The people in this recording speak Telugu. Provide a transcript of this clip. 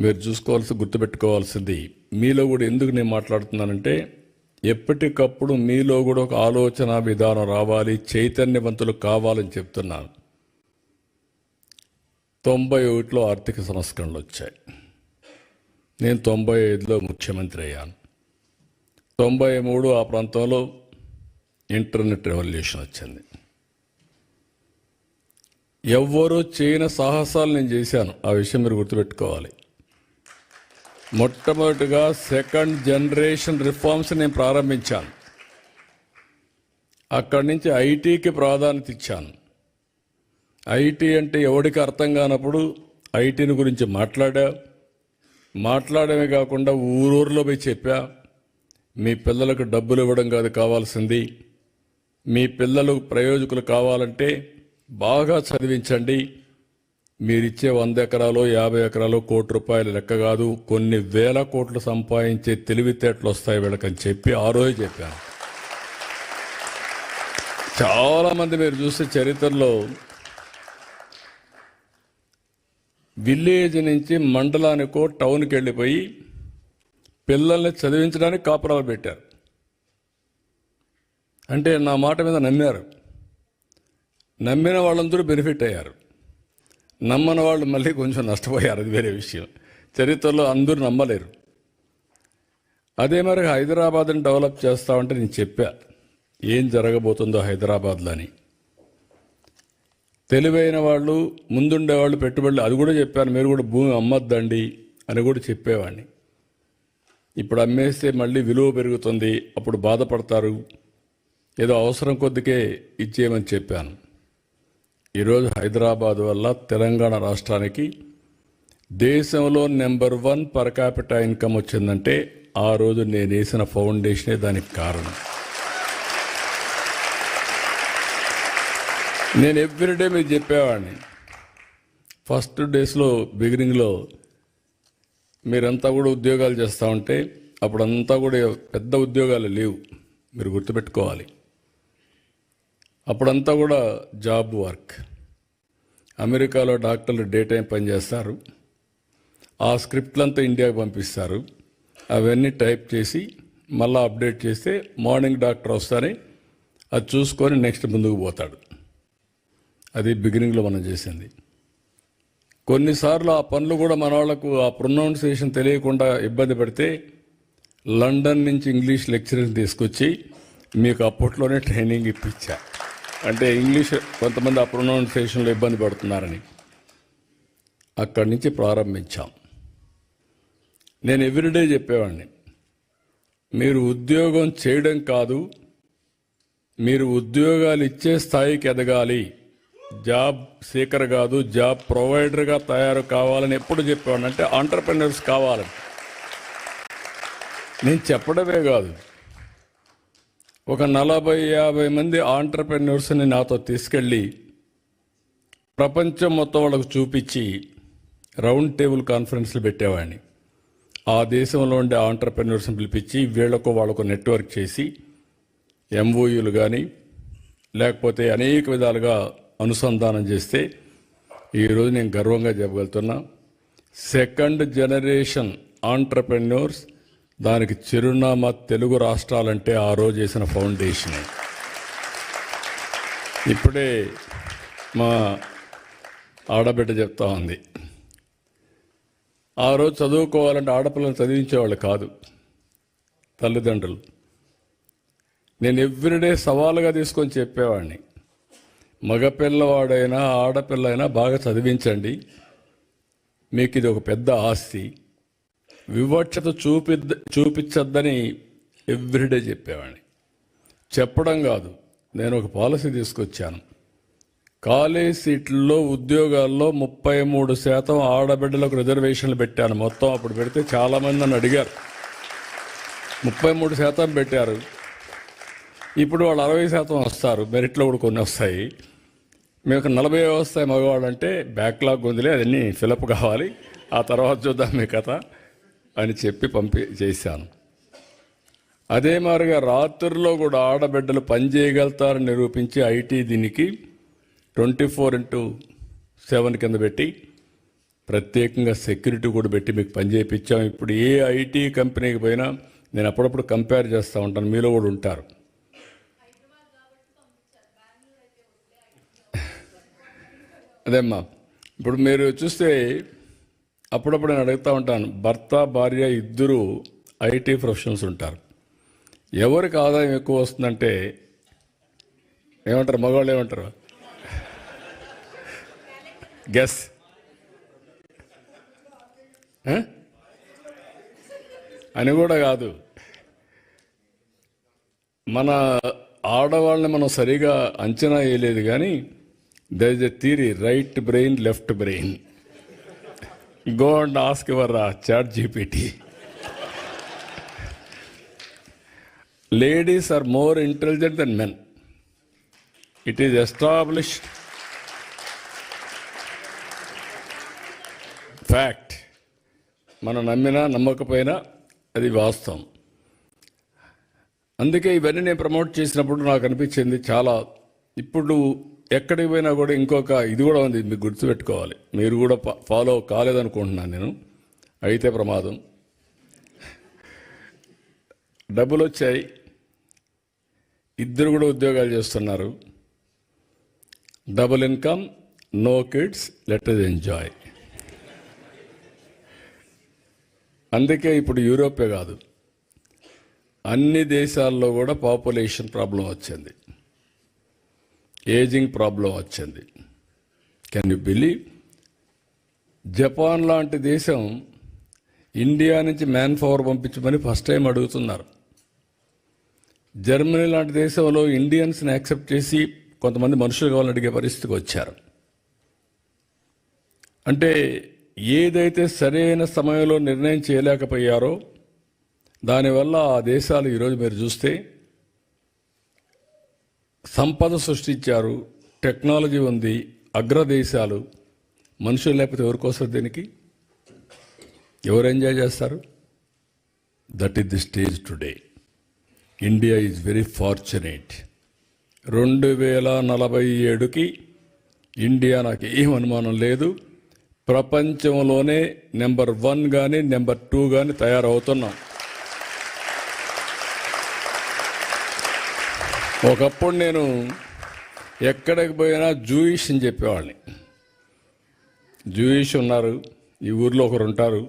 మీరు గుర్తుపెట్టుకోవాల్సింది, మీలో కూడా ఎందుకు నేను మాట్లాడుతున్నానంటే, ఎప్పటికప్పుడు మీలో కూడా ఒక ఆలోచన విధానం రావాలి, చైతన్యవంతులు కావాలని చెప్తున్నాను. 91లో ఆర్థిక సంస్కరణలు వచ్చాయి. నేను 95లో ముఖ్యమంత్రి అయ్యాను. 93 ఆ ప్రాంతంలో ఇంటర్నెట్ రెవల్యూషన్ వచ్చింది. ఎవ్వరూ చేయని సాహసాలు నేను చేశాను. ఆ విషయం మీరు గుర్తుపెట్టుకోవాలి. మొట్టమొదటిగా సెకండ్ జనరేషన్ రిఫార్మ్స్ నేను ప్రారంభించాను. అక్కడి నుంచి ఐటీకి ప్రాధాన్యత ఇచ్చాను. ఐటీ అంటే ఎవరికి అర్థం కానప్పుడు ఐటీని గురించి మాట్లాడమే కాకుండా ఊరూరులో పోయి చెప్పా, మీ పిల్లలకు డబ్బులు ఇవ్వడం కాదు కావాల్సింది, మీ పిల్లలు ప్రయోజకులు కావాలంటే బాగా చదివించండి. మీరిచ్చే 100 ఎకరాలు 50 ఎకరాలు కోటి రూపాయలు లెక్క కాదు, కొన్ని వేల కోట్లు సంపాదించే తెలివితేటలు వస్తాయి వీళ్ళకని చెప్పి ఆ రోజు చెప్పాను. చాలామంది మీరు చూస్తే చరిత్రలో విలేజ్ నుంచి మండలానికో టౌన్కి వెళ్ళిపోయి పిల్లల్ని చదివించడానికి కాపురాలు పెట్టారు. అంటే నా మాట మీద నమ్మారు. నమ్మిన వాళ్ళందరూ బెనిఫిట్ అయ్యారు, నమ్మని వాళ్ళు మళ్ళీ కొంచెం నష్టపోయారు. అది వేరే విషయం. చరిత్రలో అందరూ నమ్మలేరు. అదే మరి హైదరాబాద్ని డెవలప్ చేస్తామంటే నేను చెప్పా ఏం జరగబోతుందో హైదరాబాద్లో అని. తెలివైన వాళ్ళు, ముందుండేవాళ్ళు, పెట్టుబడులు, అది కూడా చెప్పాను. మీరు కూడా భూమి అమ్మద్దండి అని కూడా చెప్పేవాడిని. ఇప్పుడు అమ్మేస్తే మళ్ళీ విలువ పెరుగుతుంది, అప్పుడు బాధపడతారు, ఏదో అవసరం కొద్దికే ఇచ్చేయమని చెప్పాను. ఈరోజు హైదరాబాద్ వల్ల తెలంగాణ రాష్ట్రానికి దేశంలో నెంబర్ 1 పర్ క్యాపిటా ఇన్కమ్ వచ్చిందంటే ఆ రోజు నేను వేసిన ఫౌండేషనే దానికి కారణం. నేను ఎవ్రీడే మీరు చెప్పేవాడిని. ఫస్ట్ డేస్లో బిగినింగ్లో మీరంతా కూడా ఉద్యోగాలు చేస్తూ ఉంటే అప్పుడంతా కూడా పెద్ద ఉద్యోగాలు లేవు, మీరు గుర్తుపెట్టుకోవాలి. అప్పుడంతా కూడా జాబ్ వర్క్. అమెరికాలో డాక్టర్లు డే టైం పనిచేస్తారు, ఆ స్క్రిప్ట్లంతా ఇండియాకి పంపిస్తారు, అవన్నీ టైప్ చేసి మళ్ళీ అప్డేట్ చేస్తే మార్నింగ్ డాక్టర్ వస్తానే అది చూసుకొని నెక్స్ట్ ముందుకు పోతాడు. అది బిగినింగ్లో మనం చేసింది. కొన్నిసార్లు ఆ పనులు కూడా మన వాళ్ళకు ఆ ప్రొనౌన్సియేషన్ తెలియకుండా ఇబ్బంది పడితే లండన్ నుంచి ఇంగ్లీష్ లెక్చరర్ని తీసుకొచ్చి మీకు అప్పట్లోనే ట్రైనింగ్ ఇప్పించా. అంటే ఇంగ్లీష్ కొంతమంది ఆ ప్రొనౌన్సియేషన్లో ఇబ్బంది పడుతున్నారని అక్కడి నుంచి ప్రారంభించాం. నేను ఎవ్రీడే చెప్పేవాడిని, మీరు ఉద్యోగం చేయడం కాదు, మీరు ఉద్యోగాలు ఇచ్చే స్థాయికి ఎదగాలి, జాబ్ సీకర్ కాదు జాబ్ ప్రొవైడర్గా తయారు కావాలని ఎప్పుడు చెప్పేవాడిని. అంటే ఆంటర్‌ప్రెన్యూర్స్ కావాలని నేను చెప్పడమే కాదు, ఒక 40-50 మంది ఆంటర్‌ప్రెన్యూర్స్ని నాతో తీసుకెళ్ళి ప్రపంచం మొత్తం వాళ్ళకు చూపించి రౌండ్ టేబుల్ కాన్ఫరెన్స్లు పెట్టేవాడిని. ఆ దేశంలో ఉండే ఆంటర్‌ప్రెన్యూర్స్ని పిలిపించి వాళ్ళకు నెట్వర్క్ చేసి ఎంఓయూలు కానీ లేకపోతే అనేక విధాలుగా అనుసంధానం చేస్తే ఈరోజు నేను గర్వంగా చెప్పగలుగుతున్నా, సెకండ్ జనరేషన్ ఆంటర్‌ప్రెన్యూర్స్, దానికి చిరునామా తెలుగు రాష్ట్రాలంటే ఆ రోజు చేసిన ఫౌండేషనే. ఇప్పుడే మా ఆడబిడ్డ చెప్తా ఉంది, ఆ రోజు చదువుకోవాలంటే ఆడపిల్లలు చదివించేవాళ్ళు కాదు తల్లిదండ్రులు. నేను ఎవ్రీడే సవాలుగా తీసుకొని చెప్పేవాడిని, మగపిల్లవాడైనా ఆడపిల్లైనా బాగా చదివించండి, మీకు ఇది ఒక పెద్ద ఆస్తి, వివక్షత చూపించద్దని ఎవ్రీడే చెప్పేవాడిని. చెప్పడం కాదు, నేను ఒక పాలసీ తీసుకొచ్చాను. కాలేజ్ సీట్లలో ఉద్యోగాల్లో 33% ఆడబిడ్డలకు రిజర్వేషన్లు పెట్టాను. మొత్తం అప్పుడు పెడితే చాలామంది నన్ను అడిగారు, 33% పెట్టారు, ఇప్పుడు వాళ్ళు 60% వస్తారు, మెరిట్లో కూడా కొన్ని వస్తాయి, మీకు 40 వస్తాయి మగవాళ్ళు అంటే బ్యాక్లాగ్ ఉందిలే, అదన్నీ ఫిలప్ కావాలి, ఆ తర్వాత చూద్దాం మీ కథ అని చెప్పి చేశాను. అదే మాదిరిగా రాత్రుల్లో కూడా ఆడబిడ్డలు పనిచేయగలుగుతారని నిరూపించి ఐటీ దీనికి 24/7 కింద పెట్టి ప్రత్యేకంగా సెక్యూరిటీ కూడా పెట్టి మీకు పని చేయించాం. ఇప్పుడు ఏ ఐటీ కంపెనీకి పోయినా నేను అప్పుడప్పుడు కంపేర్ చేస్తూ ఉంటాను, మీలో కూడా ఉంటారు. అదేమ్మా, ఇప్పుడు మీరు చూస్తే అప్పుడప్పుడు నేను అడుగుతూ ఉంటాను, భర్త భార్య ఇద్దరు ఐటీ ప్రొఫెషనల్స్ ఉంటారు. ఎవరికి ఆదాయం ఎక్కువ వస్తుందంటే ఏమంటారు? మగవాళ్ళు ఏమంటారు? గెస్. అని కూడా కాదు, మన ఆడవాళ్ళని మనం సరిగా అంచనా వేయలేదు. కానీ there is a theory, right brain left brain. Go and ask your ChatGPT. Ladies are more intelligent than men. It is established fact. మనం నమ్మినా నమ్మకపోయినా అది వాస్తవం. అందుకే ఇవన్నీ నేను ప్రమోట్ చేసినప్పుడు నాకు అనిపించింది చాలా. ఇప్పుడు ఎక్కడికి పోయినా కూడా ఇంకొక ఇది కూడా ఉంది, మీకు గుర్తుపెట్టుకోవాలి. మీరు కూడా ఫాలో కాలేదనుకుంటున్నాను నేను, అయితే ప్రమాదం. డబ్బులు వచ్చాయి, ఇద్దరు కూడా ఉద్యోగాలు చేస్తున్నారు, double income, no kids, let us enjoy. అందుకే ఇప్పుడు యూరోపే కాదు, అన్ని దేశాల్లో కూడా పాపులేషన్ ప్రాబ్లం వచ్చింది, ఏజింగ్ ప్రాబ్లం వచ్చింది. Can you believe? జపాన్ లాంటి దేశం ఇండియా నుంచి మ్యాన్ పవర్ పంపించమని ఫస్ట్ టైం అడుగుతున్నారు. జర్మనీ లాంటి దేశంలో ఇండియన్స్ని యాక్సెప్ట్ చేసి కొంతమంది మనుషులు కావాలని అడిగే పరిస్థితికి వచ్చారు. అంటే ఏదైతే సరైన సమయంలో నిర్ణయం చేయలేకపోయారో దానివల్ల ఆ దేశాలు ఈరోజు మీరు చూస్తే సంపద సృష్టించారు, టెక్నాలజీ ఉంది, అగ్రదేశాలు. మనుషులు లేకపోతే ఎవరికోసం దీనికి ఎవరు ఎంజాయ్ చేస్తారు? That is the stage today. India is very fortunate. 2047కి ఇండియా, నాకు ఏం అనుమానం లేదు, ప్రపంచంలోనే నెంబర్ 1 కానీ నెంబర్ 2 కానీ తయారవుతున్నాం. ఒకప్పుడు నేను ఎక్కడికి పోయినా జూయిష్ అని చెప్పేవాడిని. జూయిష్ ఉన్నారు, ఈ ఊర్లో ఒకరు ఉంటారు,